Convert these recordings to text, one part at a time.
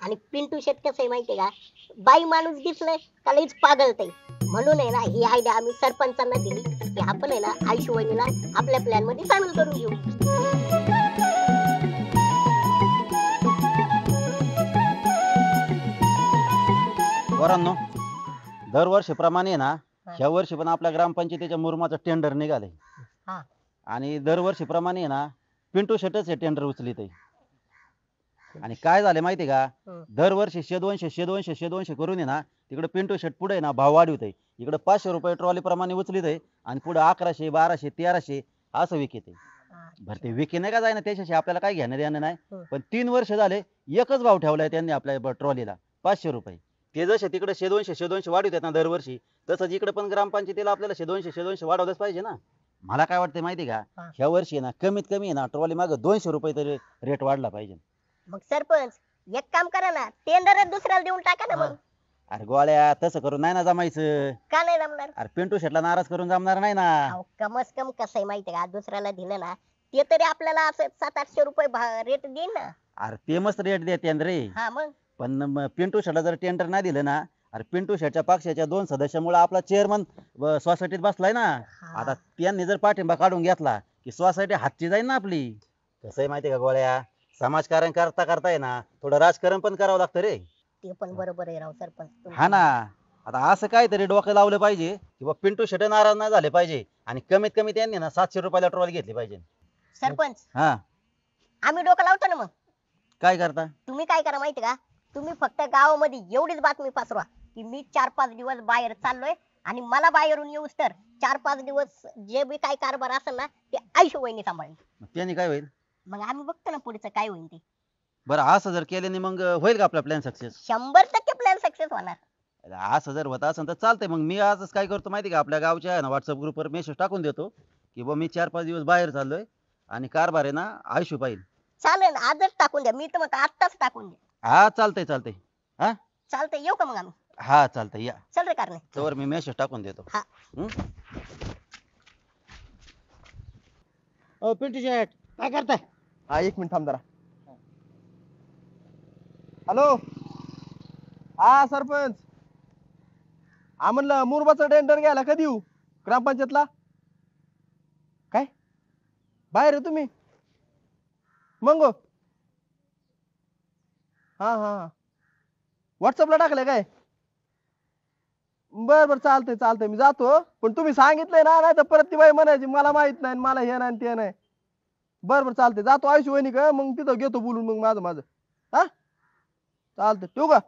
आणि पिंटू शेट कसं आहे माहितीये का, बाई माणूस दिसलं का लगेच पागलतय. म्हणून आहे ना ही आयडिया आम्ही सरपंचांना दिली की आपण आहे ना आयुष्य वहिनीला आपल्या प्लॅन मध्ये सामील करून घेऊ. पोरांनो, दरवर्षीप्रमाणे ना ह्या वर्षी पण आपल्या ग्रामपंचायतीच्या मुरुमाचं टेंडर निघालंय. हा. आणि दरवर्षीप्रमाणे ना पिंटू शेटच हे टेंडर उचलीत आहे. आणि काय झालं माहिती का, दरवर्षी 100-200 करून आहे ना तिकडे पिंटू शेट पुढे ना भाव वाढवत आहे. इकडे 500 रुपये ट्रॉली प्रमाणे उचलीत आहे आणि पुढे 1100, 1200, 1300 असं विकत आहे. बरं ते विके नाही का जाय ना, त्याच्याशी आपल्याला काय घेणं देणं नाही. पण 3 वर्ष झाले एकच भाव ठेवलाय त्यांनी आपल्या ट्रॉलीला 500 रुपये. ते जसे तिकडे 100-200 वाढवतात ना दरवर्षी, तसंच इकडे पण ग्रामपंचायतीला आपल्याला 100-200 वाढवलंच पाहिजे ना. मला काय वाटतं माहिती का, ह्या वर्षी ना कमीत कमी ना ट्रॉली मागे 200 रुपये तरी रेट वाढला पाहिजे. मग सरपंच एक काम करा ना, टेंडरच दुसऱ्याला देऊन टाका ना मग. अरे गोळ्या, तसं करून नाही ना जमायचं. का नाही जमणार? अरे पिंटू शेटला नाराज करून जमणार नाही ना. अहो कमस कम कसं आहे माहितीये का, दुसऱ्याला दिलं ना ते तरी आपल्याला असं 700-800 रुपये रेट देईन ना. अरे ते मस्त रेट देते रे. हा मग पण पिंटू शेटला जर टेंडर नाही दिलं ना, अरे पिंटू शेटच्या पक्षाच्या 2 सदस्यामुळे आपला चेअरमन सोसायटीत बसलाय ना. आता त्यांनी जर पाठिंबा काढून घेतला की सोसायटी हातची जाईल ना आपली. कसं आहे माहितीये का गोळ्या, समाजकारण करता करता आहे ना थोडं राजकारण पण करावं लागतं रे. ते पण बरोबर आहे राव सरपंच. हा ना. आता असं काहीतरी डोकं लावलं पाहिजे की बा पिंटू शेट नाराज नाही झाले पाहिजे आणि कमीत कमी त्यांनी ना 700 रुपयाला ट्रॉली घेतली पाहिजे. सरपंच हा, आम्ही डोकं लावतो ना मग. काय करता? तुम्ही काय करा माहिती का, तुम्ही फक्त गावामध्ये एवढीच बातमी पसरवा की मी 4-5 दिवस बाहेर चाललोय आणि मला बाहेरून येऊस तर 4-5 दिवस जे बी काय कारभार असेल ना ते आयुष्य वहिनी सांभाळेल. त्यांनी काय होईल? मग आम्ही बघतो ना पुढचं काय होईल ते. बरं असं जर केल्याने मग होईल का आपला प्लॅन सक्सेस? 100% प्लॅन सक्सेस होणार. असं जर होत असेल तर चालतंय. मग मी आजच काय करतो माहिती का, आपल्या गावच्या आहे ना व्हॉट्सअप ग्रुपवर मेसेज टाकून देतो की बा मी 4-5 दिवस बाहेर चाललोय आणि कारभार आहे ना आयुष्य पाहिजे. चालेल आजच टाकून द्या, मी तर मग आत्ताच टाकून द्या. हा चालतंय चालतंय. हा चालतंय येऊ का मग आम्ही? हा चालतंय या. चल रे कारणे. तोवर मी मेसेज टाकून देतो. हा. पिंटू शेट काय करताय? हा 1 मिनिट थांब जरा. हॅलो, हा सरपंच. हा म्हणलं मुरबाचा टेंडर घ्यायला कधी येऊ ग्रामपंचायतला? काय बाहेर आहे तुम्ही? मग हा हा व्हॉट्सअपला टाकलंय काय? बर बर चालतंय चालतंय, मी जातो. पण तुम्ही सांगितलंय ना, नाही तर परत ती बाई म्हणायची मला माहित नाही, मला हे नाही ते नाही. बर बर चालतंय, जातो आयुष्य वहिनी का मग तिथं घेतो बोलून मग माझं. हा चालतंय, ठेवू का?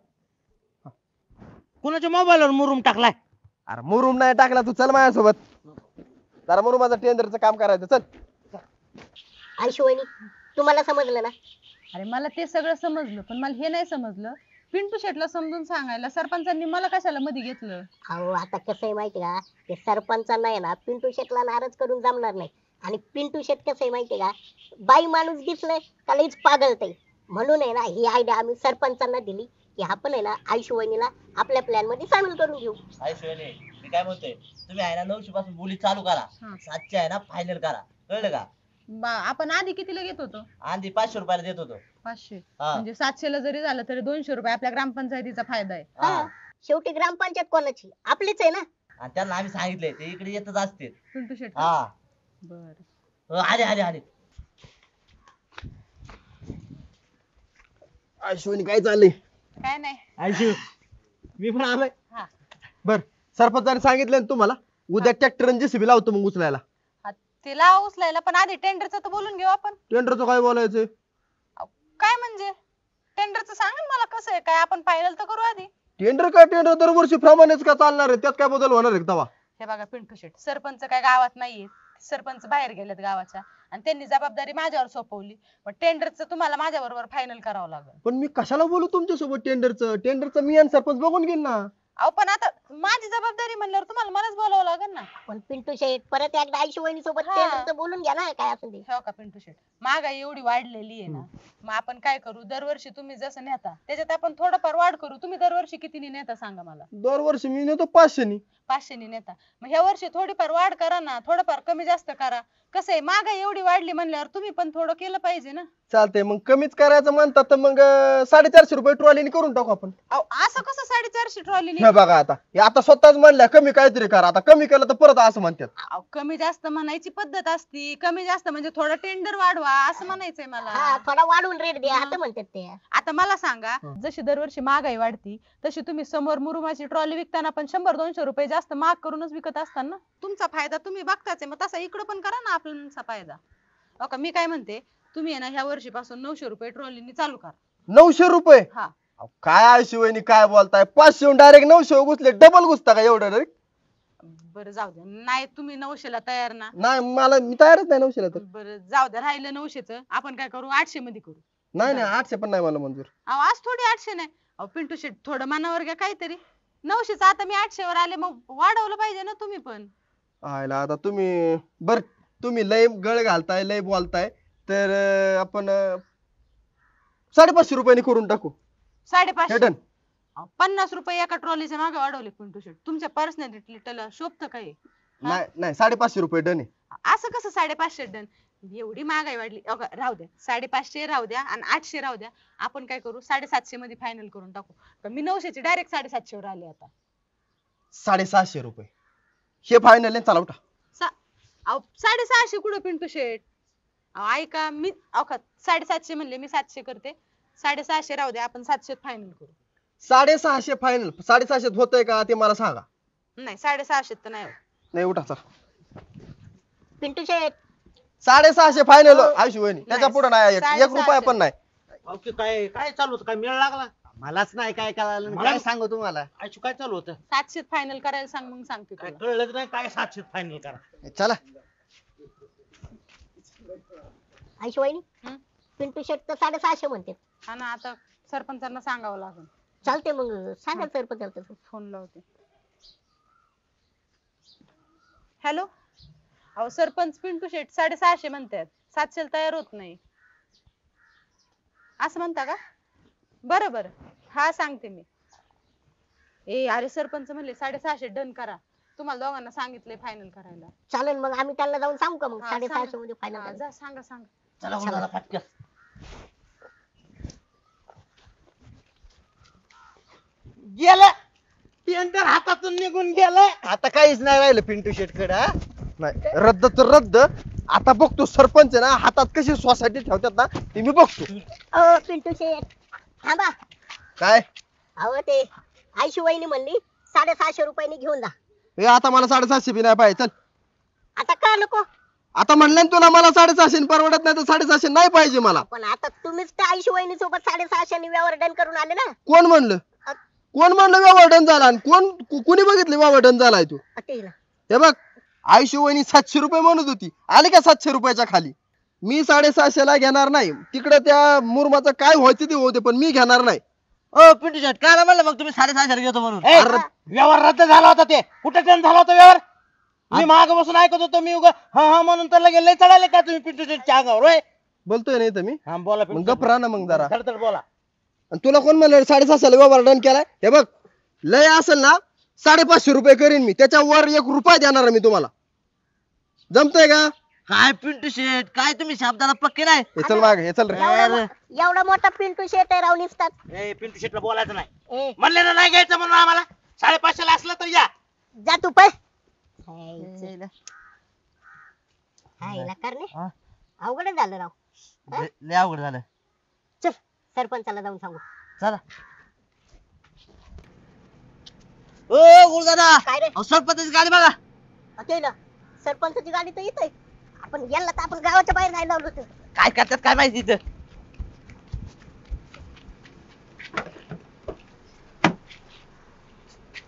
कुणाच्या मोबाईलवर मुरुम टाकलाय? अरे मुरुम नाही टाकला, तू चल माझ्यासोबत. जरा मुरुमाचं टेंडरचं काम करायचं, चल. आयुष्य वहिनी तुम्हाला समजलं ना? अरे मला ते सगळं समजलं, पण मला हे नाही समजलं पिंटू शेटला समजून सांगायला सरपंचांनी मला कशाला मध्ये घेतलं? अहो आता कसं आहे माहिती का, ते सरपंचांना आहे ना पिंटू शेटला नाराज करून जमणार नाही. आणि पिंटू शेट कसं आहे माहिती का, बाई माणूस दिसलं का लगेच पागलतय. म्हणून आहे ना ही आयडिया आम्ही सरपंचांना दिली की आपण आहे ना आयुष्य वहिनीला आपल्या प्लॅन मध्ये सामील करून घेऊ. आयुष्यने मी काय म्हणतोय, तुम्ही आहे ना 900 पासून बोली चालू करा, 700 आहे ना फायनल करा, कळलं का? आपण आधी कितीला घेत होतो? आधी 500 रुपयाला देत होतो. 500 हा. म्हणजे 700 ला जरी झालं तरी 200 रुपये आपल्या ग्रामपंचायतीचा फायदा आहे. हा. शेवटी ग्रामपंचायत कोणाची? आपलीच आहे ना. आणि त्यांना आम्ही सांगितलंय ते इकडे येतच असते. पिंटू शेट. हा बर आले आले आले. आयुष्य काय चाललंय? काय नाही. आयुष्य मी पण आलोय. हा. बर सरपंचाने सांगितलंय ना तुम्हाला, उद्या ट्रॅक्टर आणि जेसीबी लावतो मग उचलायला. तिला उचलायला पण आधी टेंडरचं तर बोलून घेऊ आपण. टेंडरचं काय बोलायचंय? काय म्हणजे टेंडरचं सांगा ना मला कसं आहे काय, आपण फायनल तर करू आधी. टेंडर दरवर्षी प्रमाणेच का चालणार आहे? त्यात काय बदल होणार आहे तवा? हे बघा पिंटू शेट, सरपंच काय गावात नाहीये, सरपंच बाहेर गेलेत गावाच्या आणि त्यांनी जबाबदारी माझ्यावर सोपवली. पण टेंडरचं तुम्हाला माझ्या बरोबर फायनल करावं लागेल. पण मी कशाला बोलू तुमच्या सोबत टेंडरचं मी आणि सरपंच बघून घेईन ना. अहो पण आता माझी जबाबदारी म्हणल्यावर तुम्हाला मलाच बोलावं लागेल ना. पण पिंटू शेट परत एकदा आयुष्य वहिनी सोबत हा. टेंडरचं बोलून घ्या ना काय असेल ते. हो का पिंटू शेट, महागाई एवढी वाढलेली आहे ना, मग आपण काय करू, दरवर्षी तुम्ही जसं नेता त्याच्यात आपण थोडंफार वाढ करू. तुम्ही दरवर्षी कितीने नेता सांगा मला? दरवर्षी मी नेतो 500 500 ने नेता. मग ह्या वर्षी थोडीफार वाढ करा ना, थोडंफार कमी जास्त करा. कसं आहे महागाई एवढी वाढली म्हणल्यावर तुम्ही पण थोडं केलं पाहिजे ना. चालतंय मग कमीच करायचं म्हणतात तर मग 450 रुपये ट्रॉलीने करून टाकू आपण. अहो, असं कसं 450 ट्रॉली हे बघा आता हे आता स्वतःच म्हणल्या कमी काहीतरी करा, आता कमी केलं तर परत असं म्हणतात. कमी जास्त म्हणायची पद्धत असती. कमी जास्त म्हणजे थोडं टेंडर वाढवा असं म्हणायचंय हा मला. थोडा वाढवून रेट द्या असं म्हणतात ते. आता मला सांगा, जशी दरवर्षी महागाई वाढती तशी तुम्ही समोर मुरुमाची ट्रॉली विकताना पण 100-200 रुपये जास्त महाग करूनच विकत असताना ना. तुमचा फायदा तुम्ही बघताच आहे, मग तसा इकडे पण करा ना आपला फायदा. हो का, मी काय म्हणते, तुम्ही आहे ना ह्या वर्षीपासून 900 रुपये ट्रॉलीनी चालू करा. 900 रुपये? हा अहो, काय आयशी वहिनी काय बोलताय, 500 डायरेक्ट 900 घुसले, डबल घुसता का एवढं डायरेक्ट? बरं जाऊ द्या, नाही तुम्ही 900 ला तयार ना. नाही मी तयारच नाही 900 ला तर. बरं जाऊ द्या, राहिलं 900च आपण काय करू, 800 मध्ये करू. नाही 800 पण नाही मला मंजूर. अहो आज थोडी 800 नाही. अहो पिंटू शेट थोडं मनावर घ्या काहीतरी. 900च आता मी 800 वर आले, मग वाढवलं पाहिजे ना तुम्ही पण. आयला आता तुम्ही लय गळ घालताय, लय बोलताय, तर आपण 550 रुपयांनी करून टाकू. 550. डन. 50 रुपये एका ट्रॉलीच्या मागे वाढवले पिंटू शेट. तुमच्या पर्सनॅलिटीला शोभतं काय? नाही 550 रुपये डन आहे. असं कसं 550 डन? एवढी महागाई वाढली. अगं, राहू द्या, 550 राहू द्या आणि 800 राहू द्या. आपण काय करू, 750 मध्ये फायनल करून टाकू. पण मी 900 ची डायरेक्ट 750 वर आले आता. 750 रुपये हे फायनल आहे, चला उठा. अहो 650 कुठं पिंटू शेट? अहो ऐका, मी 750 म्हणले, मी 700 करते. 650 राहू द्या, आपण 700 फायनल करू. 650 फायनल? 650 होतंय का ते मला सांगा. नाही 650 तर नाही होत. नाही उठा चला. पिंटू शेट 650 फायनल आयशी वहिनी, त्याच्या पुढे नाही 1 650. रुपया पण नाही. अहो, की काय काय चालू होतं, काय मेळ लागला? मलाच नाही काय कळालं, मला- काय सांगू तुम्हाला. आयशू काय चालू होतं? 700 फायनल करायला सांग, मग सांगते काय तुला. कळलंच नाही, काय 700 फायनल करा. चला आयशू वहिनी हं? पिंटू शेट तर 650 म्हणते. हा ना, आता सरपंचांना सांगावं लागेल. चालते मग सांगा सरपंच. फोन लावते. हॅलो, अहो सरपंच पिंटू शेट 650 म्हणतात, 700 ला तयार होत नाही असं म्हणता का? बरं बरं, हा सांगते मी. अरे सरपंच म्हणले 650 डन करा. तुम्हाला दोघांना सांगितलंय फायनल करायला. चालेल मग आम्ही त्यांना जाऊन सांगू का मग हा, 650 सांगा. मध्ये फायनल हा, जा सांगा. चला उन्हाला पटकन. गेलं टेंडर हातातून निघून गेलं. आता काहीच नाही राहिलं पिंटू शेट कडे. नाही रद्द तर रद्द. आता बघतो सरपंच आहे ना हातात कशी सोसायटी ठेवतात ना ते मी बघतो. अहो पिंटू शेट थांबा. काय अहो ते आयशू वहिनी म्हणली 650 रुपयांनी घेऊन जा. हे आता मला 750 बी नाही पाहिजे. चल आता का नको? आता म्हणलं ना तुला मला 750 परवडत नाही तर 750 नाही पाहिजे मला. पण आता तुम्हीच त्या आयशू वहिनी सोबत 650 ने व्यवहार डन करून आले ना. कोण म्हणलं व्यवहार डन झाला आणि कोणी बघितलं व्यवहार डन झालाय तू? ते ना. हे बघ आयशू वहिनी 700 रुपये म्हणत होती, आली का 700 रुपयाच्या खाली? मी 750 ला घेणार नाही. तिकडे त्या मुरमाचं काय व्हायचं ते होते पण मी घेणार नाही. ओ पिंटू शेट काय म्हणलं मग तुम्ही 650 घेतो म्हणून? ए, व्यवहार रद्द झाला होता. ते कुठे टन झाला होता व्यवहार? मी माग बसून ऐकत होतो. मी उगा हा म्हणून तर लगेच लय चढाले का तुम्ही पिंटू शेटच्या अंगावर? होय, बोलतोय नाही तर मी. हा बोला मग पिंटू गप राहा ना मग जरा. शेट. बोला. आणि तुला कोण म्हणलं 750 ला व्यवहार डन केलाय? हे बघ लय असेल ना 550 रुपये करीन मी, त्याच्यावर 1 रुपया देणार मी तुम्हाला. जमतंय का? काय पिंटू शेट काय तुम्ही शब्दाला पक्के नाही? हे चल माग, हे चल रे. एवढा मोठा पिंटू शेट आहे राव निसतात. ए पिंटू शेटला बोलायचं नाही. ए म्हणले ना नाही घ्यायचं म्हणून आम्हाला. 550 ला असलं तर या. जा तू पळ. हायला करणे हा? अवघड झालं राव. लय अवघड झालं. चल सरपंचाला जाऊन सांगू. चला. ओ गुरुदादा, काय रे? अहो, सरपंचाची गाडी बघा. ते ना सरपंचाची गाडी तर येत आहे. आपण याला तर आपण गावाच्या बाहेर नाही लावलं होतं. काय करतात काय माहिती इथं.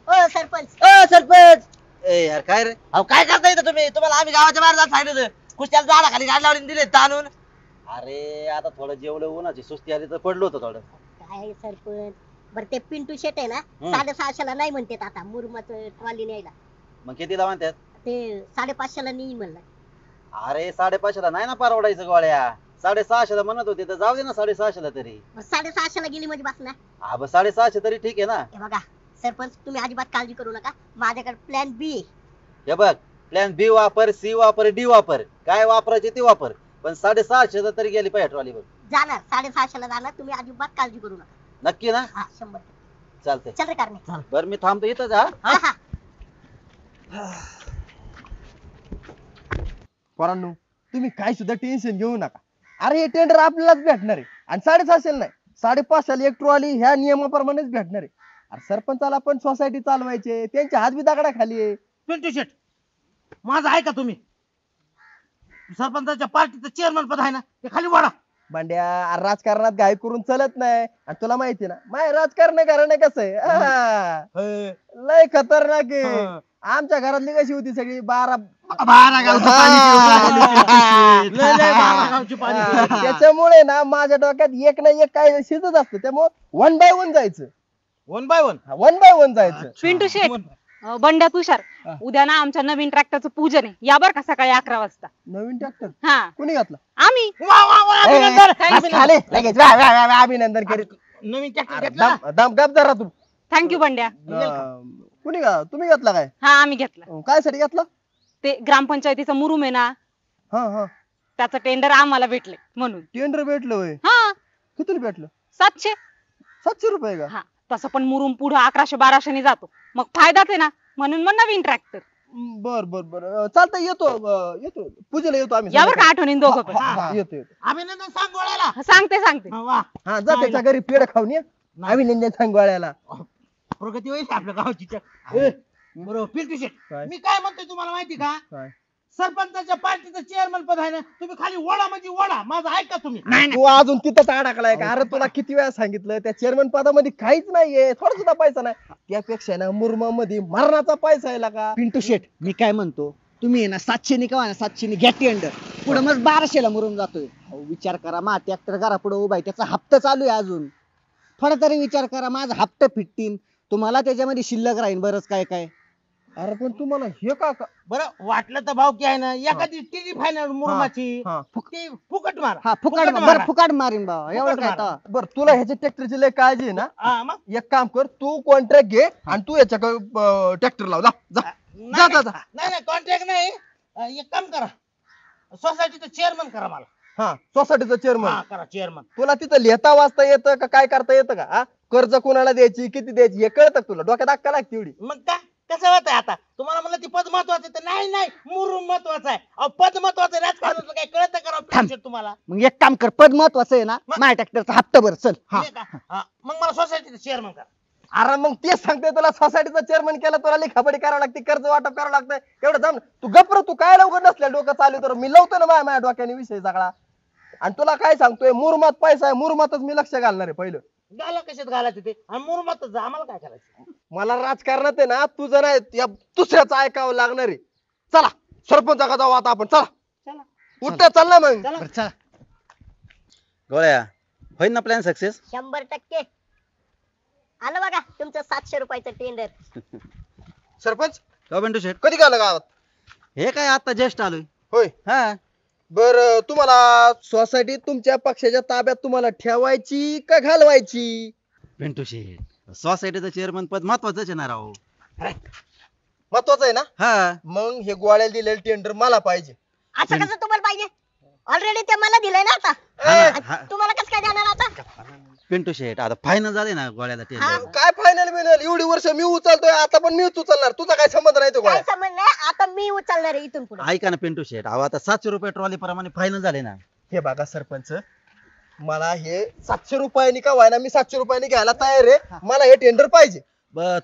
ओ सरपंच ओ सरपंच. ए यार काय रे, अहो काय करता इथं तुम्ही? तुम्हाला आम्ही गावाच्या बाहेर जात सांगितलं होतं. कुस्त्याला झाडाखाली गाडी लावली दिले ताणून. अरे आता थोडं जेवलं, उन्हाची सुस्ती आली तर पडलो होतो थोडं. काय सरपंच बर ते पिंटू शेट आहे ना हम्म. 650 ला नाही म्हणतात आता मुरमाचं ट्रॉली न्यायला. मग कितीला म्हणतात? ते 550 ला नाही म्हणलं. अरे 550 ला नाही ना परवडायचं गोळ्या. 650 ला म्हणत होते तर जाऊ दे ना 650 ला तरी. 650 ला गेली म्हणजे बस ना. हा बस 650 तरी ठीक आहे ना. हे बघा सरपंच तुम्ही अजिबात काळजी करू नका. माझ्याकडे प्लॅन बी आहे. हे बघ प्लॅन बी वापर, सी वापर, डी वापर, काय वापरायचे ते वापर, पण 650 तरी गेली पाहिजे ट्रॉलीवर. जाणार 650 जाणार, तुम्ही अजिबात काळजी करू नका. नक्की ना? हा 100%. चालतंय. चल रे कारणे. बरं मी थांबतो इथंच हा. हा हा. पोरांनो तुम्ही काय सुद्धा टेन्शन घेऊ नका. अरे हे टेंडर आपल्यालाच भेटणार आहे आणि 650 नाही 550 एक ट्रॉली ह्या नियमाप्रमाणेच भेटणार आहे. अरे सरपंचाला पण सोसायटी चालवायचे, त्यांचे हात बी दगडा खाली आहे. पिंटू शेट माझं ऐका तुम्ही, सरपंचाच्या पार्टीचं चेअरमन पद आहे ना ते खाली वाढा. भांड्या अरे राजकारणात घाई करून चालत नाही. आणि तुला माहिती ना माय राजकारण घराणं कसं आहे लय खतरनाक आहे. आमच्या घरातली कशी होती सगळी 12 गावची पाणी लय लय 12 गावची पाणी पिऊ. त्याच्यामुळे ना माझ्या डोक्यात एक ना एक काय शिजत असतं. त्यामुळे 1 बाय 1 जायचं, 1 बाय 1. 1 बाय 1 जायचं. पिंटू शेट बंड्या तुषार उद्या ना आमच्या नवीन ट्रॅक्टरचं पूजन आहे, या बर का सकाळी 11 वाजता. नवीन ट्रॅक्टर हा कुणी घातला? आम्ही. वा वा वा अभिनंदन. खाली लगेच वा, वा, वा, वा, अभिनंदन करीत. नवीन ट्रॅक्टर अरे घेतला. दम गप जरा तू. थँक्यू बंड्या. कुणी का तुम्ही घेतला काय? हा आम्ही घेतला. काय साठी घेतला? ते ग्रामपंचायतीचा मुरुम आहे ना, हा हा त्याचं टेंडर आम्हाला भेटले म्हणून. टेंडर भेटलं होय? हा कितीला भेटलं? 700. 700 रुपये का? हा तसं पण मुरुम पुढे 1100-1200 ने जातो, मग फायदाच आहे ना, म्हणून मग नवीन ट्रॅक्टर. बर बर बर चालतंय येतो येतो पूजेला येतो आम्ही यावर का आठवणीन दोघं पण. हा, हा, येतो येतो. अभिनंदन सांग गोळ्याला. सांगते. वा हा जा त्याच्या घरी पेढ खाऊन ये. अभिनंदन सांगवाळ्याला. प्रगती होईल आपल्या गावची. ए, बरोबर पिंटू शेट काय? मी काय म्हणतोय तुम्हाला माहिती का, काय? सरपंचाच्या पार्टीचं चेअरमन पद आहे ना, तुम्ही खाली वडा म्हणजे वडा. माझं ऐका तुम्ही. तू अजून तिथंच अडकलाय का? अरे तुला किती वेळा सांगितलं त्या चेअरमन पदामध्ये काहीच नाहीये, थोडा सुद्धा पैसा नाही. त्यापेक्षा ना मुरमामध्ये मरणाचा पैसा आहे का? पिंटू शेट मी काय म्हणतो, तुम्ही आहे ना 700 नि का ना 700 नि घ्या टेंडर, पुढे मग 1200 मुरून जातोय. अहो, विचार करा मा ट्रॅक्टर घरा पुढे उभा आहे, त्याचा हप्ता चालू आहे अजून. थोडा तरी विचार करा, माझा हप्ता फिटतीन तुम्हाला, त्याच्यामध्ये शिल्लक राहील बरंच काय काय. अरे पण तुम्हाला हे का बरं वाटलं तर भाऊ की आहे ना एखादी टीव्ही फायनल मुरमाची हा. ते फुकट मार. हा फुकाट फुकट बरं मारा. फुकाट मारीन बाबा, एवढं फुकट काय मारा. आता. बर तुला ह्याच्या ट्रॅक्टरची लय काळजी आहे ना? हा, मग एक काम कर, तू कॉन्ट्रॅक्ट घे आणि तू याच्या ट्रॅक्टर लाव. जा जा जा जा, जा. नाही कॉन्ट्रॅक्ट नाही. एक काम करा, सोसायटीचं चेअरमन करा मला. हा सोसायटीचं चेअरमन. हा करा चेअरमन. तुला तिथं लिहिता वाचता येतं का काय करता येतं का? हा? कर्ज कोणाला द्यायची किती द्यायची हे कळतं का तुला? डोक्यात अक्का लागते एवढी? मग काय कसं होत आता तुम्हाला म्हणलं ती पद महत्वाचं तर नाही मुरुम महत्वाचं आहे. अहो, पद महत्वाचं राजकारणातलं काय कळतं करा पिंटू शेट तुम्हाला? मग एक काम कर, पद महत्वाचं आहे ना, माझ्या ट्रॅक्टरचा हप्ता भर चल. हे का? हा, मग मला सोसायटीचं चेअरमन करा. अरे मग तेच सांगते तुला, सोसायटीचा चेअरमन केला तुला लिखापडी करावं लागते, कर्ज वाटप करावं लागतं. एवढं जाम तू गप्र, तू काय लवकर नसल्या डोकं चालू तर मी लावतो ना माझ्या डोक्याने विषय सगळा. आणि तुला काय सांगतोय, मुरमात पैसा आहे, मुरमातच मी लक्ष घालणार आहे पहिलं. गाला कशात घालायचं ते आणि मुरुमातच जा, आम्हाला काय करायचं? मला राजकारणात आहे ना तुझं नाही या दुसऱ्याचं ऐकावं लागणार आहे. चला सरपंचा का जाऊ आता आपण, चला चला. उठता चाल ना मग. चला. बरं, चला. गोळ्या होईल ना प्लॅन सक्सेस? 100%. आलं बघा तुमचं 700 रुपयाचं टेंडर. सरपंच का पिंटू शेट? कधी गेलं गावात? हे काय आता जस्ट आलोय. होय. हा बर तुम्हाला सोसायटी तुमच्या पक्षाच्या ताब्यात तुम्हाला ठेवायची का घालवायची? पिंटू शेट सोसायटीचं चेअरमन पद महत्वाचंच आहे ना राव. महत्वाचं आहे ना? हा मग हे गोळ्याला दिलेलं टेंडर मला पाहिजे. असं कसं तुम्हाला पाहिजे? ऑलरेडी ते मला दिलंय ना आता. हा. तुम्हाला कसं काय देणार आता? पिंटू शेट आता फायनल झाले ना गोळ्याला टेंडर. काय फायनल बिनल एवढी वर्ष मी उचलतोय, आता पण मीच उचलणार. तुझा काय संबंध नाही तो काय गोळ्या. संबंध नाही, आता मी उचलणार आहे इथून पुढे. ऐका ना पिंटू शेट, अहो आता 700 रुपये ट्रॉली प्रमाणे फायनल झाले ना. हे बघा सरपंच, मला हे 700 रुपयांनी का व्हायना मी 700 रुपयांनी घ्यायला तयार आहे. मला हे टेंडर पाहिजे.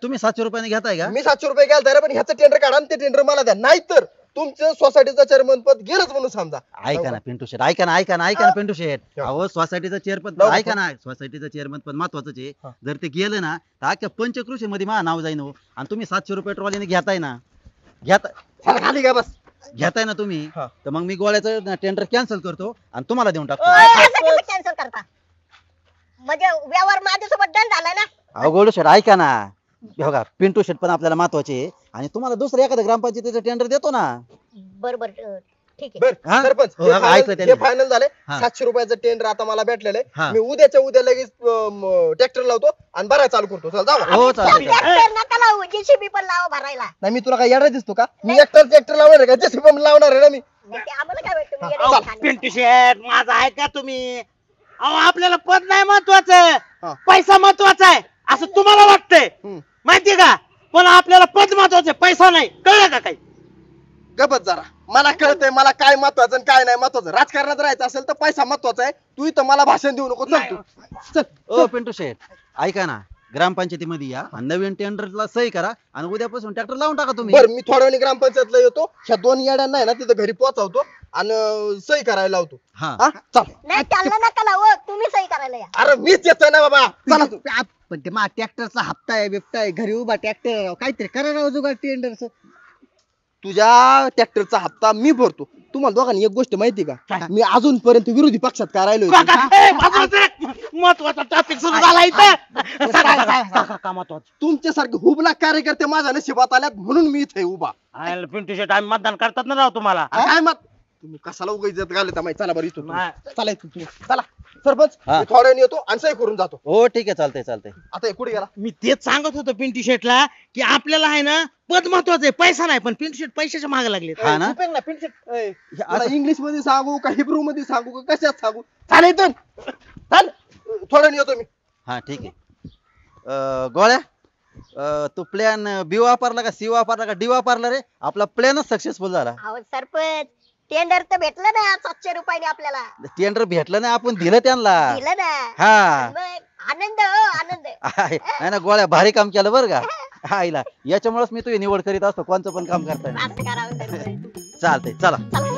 तुम्ही 700 रुपयाने घेताय का? मी 700 रुपये घ्यायला तयार आहे, पण ह्याचं टेंडर काढा आणि ते टेंडर मला द्या. नाहीतर तुमचं सोसायटीचं चेअरमन पद गेलंच म्हणून समजा. ऐका ना पिंटू शेट, ऐका ना पिंटू शेट. अहो सोसायटीचं चेअरपद लवकर. ऐका ना, सोसायटीचं चेअरमन पद महत्वाचं आहे. हा. जर ते गेलं ना तर अख्ख्या पंचकृषी मध्ये माझं नाव जाईन हो. आणि तुम्ही 700 रुपये ट्रॉलीने घेताय ना, खाली घ्या बस. घेताय ना तुम्ही, हा. तर मग मी गोळ्याचं टेंडर कॅन्सल करतो आणि तुम्हाला देऊन टाकतो. असं कसं कॅन्सल करता? म्हणजे व्यवहार माझ्यासोबत डन झालाय ना? अहो गोळू शेट ऐका ना, हे बघा पिंटू शेट पण आपल्याला महत्वाचे आहे आणि तुम्हाला दुसरं एखादं ग्रामपंचायतीचं टेंडर देतो ना. बरोबर ठीक आहे. बर हा? सरपंच हो, हा, ऐकलं त्यांनी. हे फायनल झाले. हा. 700 रुपयाचं टेंडर आता मला भेटलेलं हा. आहे. मी उद्याच्या उद्या लगेच ट्रॅक्टर लावतो आणि भरायला चालू करतो. चल जाऊ. हो चालेल. ट्रॅक्टर नका लावू, JCB पण लावा भरायला. नाही मी तुला काय येडा दिसतो का? मी एकटाच ट्रॅक्टर लावणार आहे का? जेसीबी पण लावणार आहे ना मी. मग ते आम्हाला काय वाटतं, मी हा, येडे अहो, खाणे. पिंटू शेट माझं ऐका तुम्ही. अहो आपल्याला पद नाही महत्वाचं हा. पैसा महत्वाचा आहे असं तुम्हाला वाटतंय हम्म. माहितीये का पण आपल्याला पद महत्वाचं आहे पैसा नाही कळलं का काही गपत जरा मला कळतंय मला काय महत्वाचं आणि काय नाही महत्वाचं राजकारणात राहायचं असेल तर पैसा महत्वाचा आहे तू इथं मला भाषण देऊ नको चल तू चल ओ पिंटू शेठ ऐका ना ग्रामपंचायतीमध्ये या आणि नवीन टेंडरला सही करा आणि उद्यापासून ट्रॅक्टर लावून टाका तुम्ही. बरं मी थोड्या वेळाने ग्रामपंचायतला येतो ह्या 2 येड्यांना आहे ना तिथं घरी पोहोचवतो आणि सही करायला लावतो हा हा चल नाही त्यांना नका लावू तुम्ही सही करायला या. अरे मीच येतोय ना बाबा चला तू पण ते मा ट्रॅक्टरचा हप्ता आहे बिप्ता आहे घरी उभा ट्रॅक्टर काहीतरी करा राव जुगाड टेंडरचं. तुझ्या ट्रॅक्टरचा हप्ता मी भरतो तुम्हाला दोघांनी एक गोष्ट माहिती का मी अजूनपर्यंत विरोधी पक्षात का राहिलो महत्वाचा टॉपिक सुरू झाला इथं का महत्वाचं तुमच्यासारखे हुबला कार्यकर्ते माझ्या नशिबात आल्यात म्हणून मी इथे उभा पिंटू शेट आम्ही मतदान करतात ना राव तुम्हाला काय मत तुम्ही कशाला उगाच घालता माहिती चला बरं इथून नाही. चला इथून तुम्ही चला सरपंच हा. मी थोड्या वेळाने येतो आणि सही करून जातो हो ठीक आहे चालतंय चालतंय. आता हे कुठे गेला मी तेच सांगत होतो पिंटू शेटला की आपल्याला आहे ना पद महत्वाचं आहे पैसा नाही पण पिंटू शेट पैशाच्या मागे लागले हा ना इंग्लिश मध्ये सांगू का हिब्रू मध्ये सांगू का कशात सांगू चालेल इथून चल थोड्या वेळाने येतो मी हा ठीक आहे. गोळ्या तू प्लॅन बी वापरला का सी वापरला का डी वापरला रे आपला प्लॅनच सक्सेसफुल झाला. अहो सरपंच टेंडर तर भेटलं ना 700 रुपयाने आपल्याला टेंडर भेटलं नाही आपण दिलं त्यांना. दिलं ना हा मग आनंद हो आनंद. नाही ना गोळ्या भारी काम केलं बरं का आईला याच्यामुळेच मी तुझी निवड करीत असतो कोणचं पण काम करताना. असं करावं सरपंच. चालतंय चला. चला